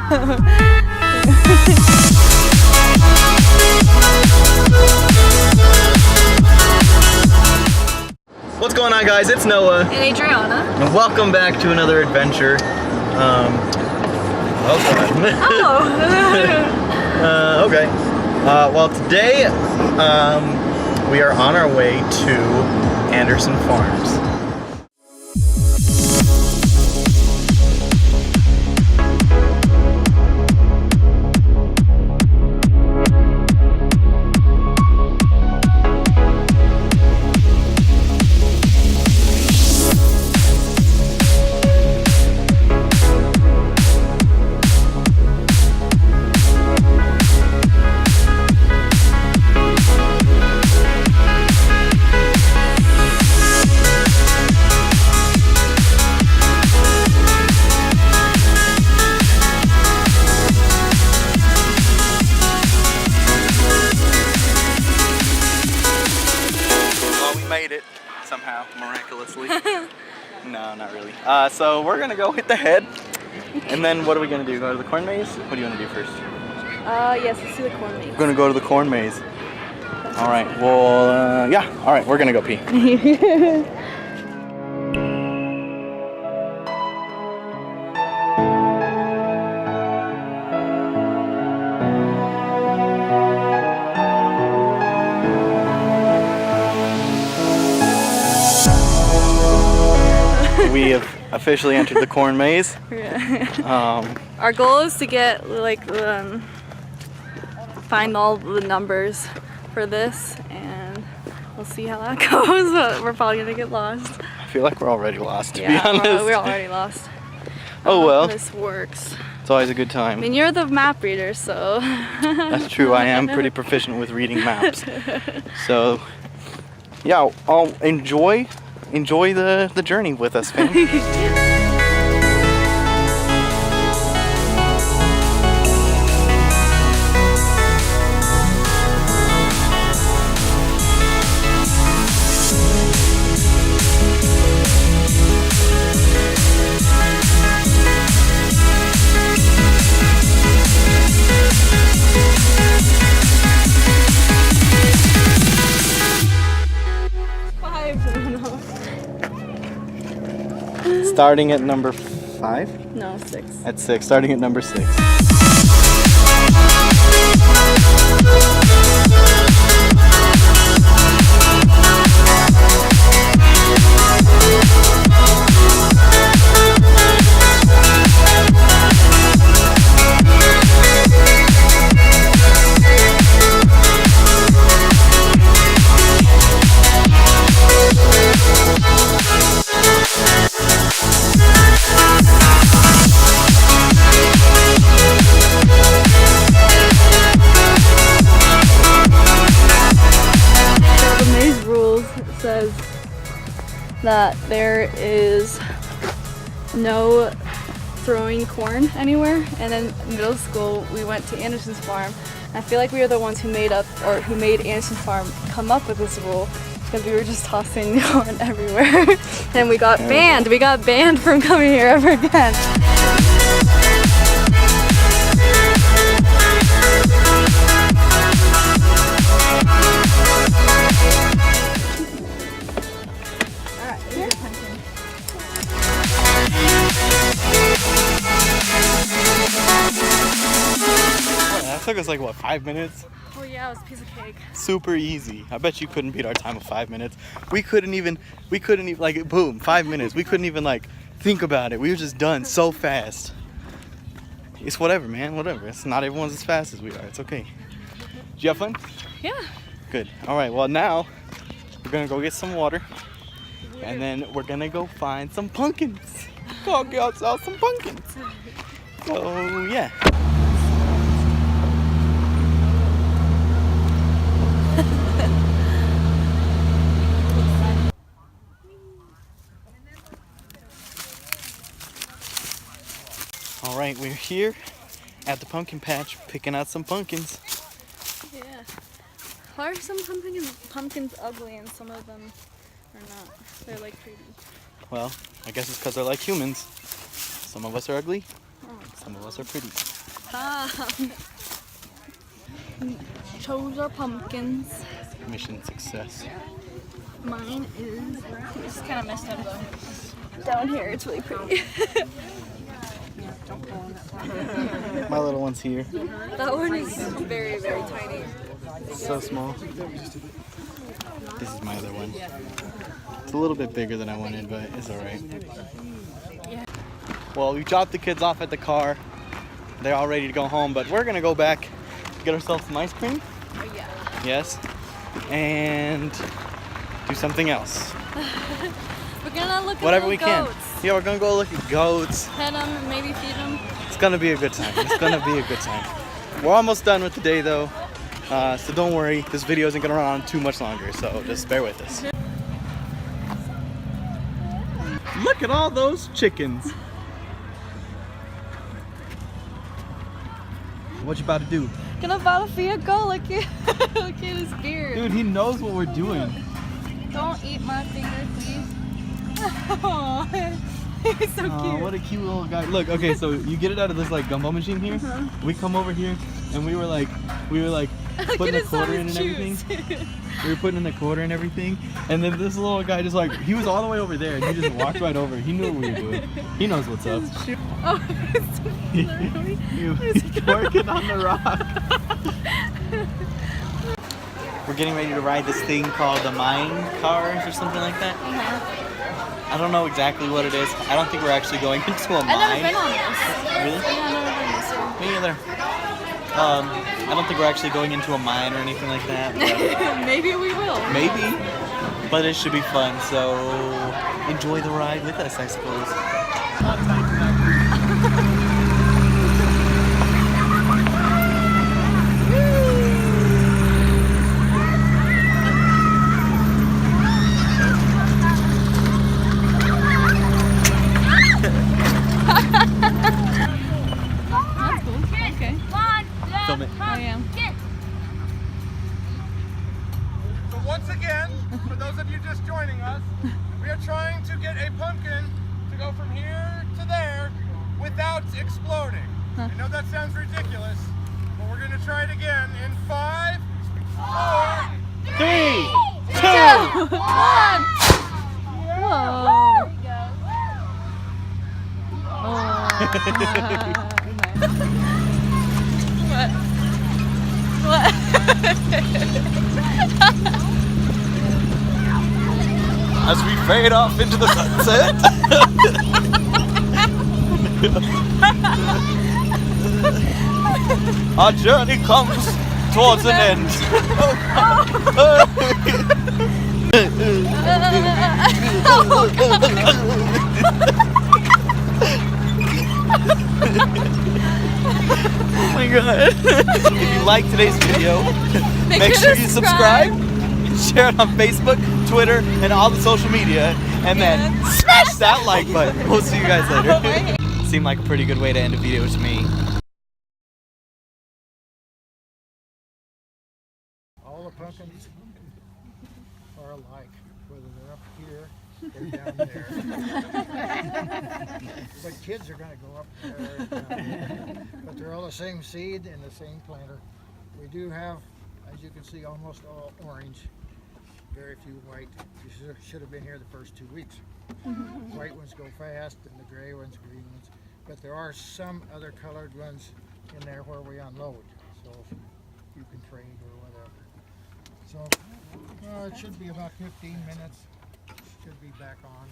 What's going on, guys? It's Noah and Adriana, and welcome back to another adventure. Okay. Well, today we are on our way to Anderson Farms. Made it somehow, miraculously. No, not really. So we're gonna go hit the head, and then what are we gonna do? Go to the corn maze? What do you want to do first? Yes, let's do the corn maze. We're gonna go to the corn maze. All right. Well, yeah. All right. We're gonna go pee. We have officially entered the corn maze. Our goal is to get find all the numbers for this, and we'll see how that goes. But we're probably gonna get lost. I feel like we're already lost, to be honest. We're already lost. Oh well. This works. It's always a good time. I mean, you're the map reader, so. That's true. I am pretty proficient with reading maps. So, yeah, I'll enjoy the journey with us, fam. Starting at number 5? No, 6. At 6, starting at number 6. Says that there is no throwing corn anywhere, and in middle school we went to Anderson's farm. I feel like we were the ones who made Anderson Farm come up with this rule, because we were just tossing corn everywhere and we got banned from coming here ever again. That took us like, what, 5 minutes? Oh yeah, it was a piece of cake. Super easy. I bet you couldn't beat our time of 5 minutes. We couldn't even like, boom, 5 minutes. We couldn't even like think about it. We were just done so fast. It's whatever, man, whatever. It's not everyone's as fast as we are. It's okay. Did you have fun? Yeah. Good. All right, well now we're gonna go get some water, and then we're gonna go find some pumpkins. Go get ourselves some pumpkins. So yeah. All right, we're here at the pumpkin patch picking out some pumpkins. Yeah. Why are some pumpkins ugly and some of them are not? They're like pretty. Well, I guess it's because they're like humans. Some of us are ugly, Some of us are pretty. Chose our pumpkins. Mission success. Mine is It's kind of messed up though. down here. It's really pretty. My little one's here. That one is very, very tiny. So small. This is my other one. It's a little bit bigger than I wanted, but it's alright. Well, we dropped the kids off at the car. They're all ready to go home, but we're gonna go back, get ourselves some ice cream. Yeah. Yes. And do something else. We're gonna look Whatever at we goats. can. Yeah, we're gonna go look at goats. Pet them and maybe feed them. It's gonna be a good time. It's gonna be a good time. We're almost done with the day though. So don't worry, this video isn't gonna run on too much longer, so just bear with us. Look at all those chickens. What you about to do? Gonna follow feed a goat. Look at his beard. Dude, he knows what we're doing. Don't eat my finger, please. Oh, he's so cute. What a cute little guy. Look, okay, so you get it out of this like gumball machine here. We come over here and we were like putting the quarter in and everything. We were putting in the quarter and everything. And then this little guy just like, he was all the way over there and he just walked right over. He knew what we were doing. He knows what's up. Oh, it's literally. He's working on the rock. We're getting ready to ride this thing called the mine cars or something like that. I don't know exactly what it is. I don't think we're actually going into a mine. I've never been on this. Really? Yeah, I've never been this one. Me either. I don't think we're actually going into a mine or anything like that. But Maybe we will. maybe. But it should be fun, so enjoy the ride with us, I suppose. That's cool. Okay. Film it. I am. So once again, for those of you just joining us, we are trying to get a pumpkin to go from here to there without exploding. I know that sounds ridiculous, but we're going to try it again in 5, 4, 3, 2, 1. Whoa. What? as we fade off into the sunset. Our journey comes towards an end. Oh my god. If you like today's video, make sure you subscribe, share it on Facebook, Twitter, and all the social media, and then smash that like button. We'll see you guys later. Seemed like a pretty good way to end a video to me. all the pumpkins are alike, whether they're up here or down there. But kids are going to go up there and down there. But they're all the same seed and the same planter. We do have, as you can see, almost all orange. Very few white. You should have been here the first 2 weeks. White ones go fast and the gray ones, green ones. But there are some other colored ones in there where we unload. So you can trade or whatever. So it should be about 15 minutes. Should be back on.